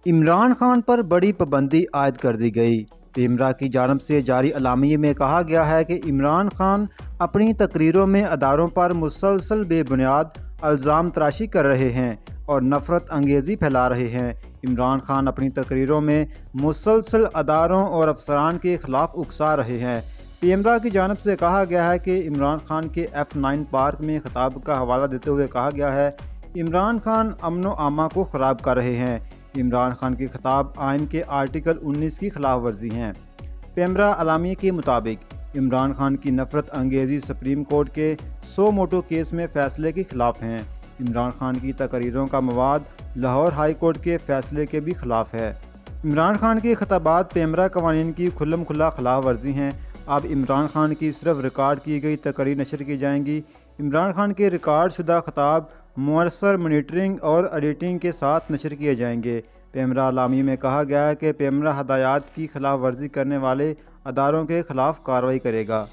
عمران خان پر بڑی پابندی عائد کر دی گئی۔ پیمرا کی جانب سے جاری اعلامیے میں کہا گیا ہے کہ عمران خان اپنی تقریروں میں اداروں پر مسلسل بے بنیاد الزام تراشی کر رہے ہیں اور نفرت انگیزی پھیلا رہے ہیں۔ عمران خان اپنی تقریروں میں مسلسل اداروں اور افسران کے خلاف اکسا رہے ہیں۔ پیمرا کی جانب سے کہا گیا ہے کہ عمران خان کے F9 پارک میں خطاب کا حوالہ دیتے ہوئے کہا گیا ہے، عمران خان امن و امان کو خراب کر رہے ہیں۔ عمران خان کے خطاب آئین کے آرٹیکل 19 کی خلاف ورزی ہیں۔ پیمرا اعلامیے کے مطابق عمران خان کی نفرت انگیزی سپریم کورٹ کے سو موٹو کیس میں فیصلے کے خلاف ہیں۔ عمران خان کی تقریروں کا مواد لاہور ہائی کورٹ کے فیصلے کے بھی خلاف ہے۔ عمران خان کے خطابات پیمرا قوانین کی کھلم کھلا خلاف ورزی ہیں۔ اب عمران خان کی صرف ریکارڈ کی گئی تقریر نشر کی جائیں گی۔ عمران خان کے ریکارڈ شدہ خطاب مؤثر مانیٹرنگ اور ایڈیٹنگ کے ساتھ نشر کیے جائیں گے۔ پیمرا اعلامیے میں کہا گیا ہے کہ پیمرا ہدایات کی خلاف ورزی کرنے والے اداروں کے خلاف کارروائی کرے گا۔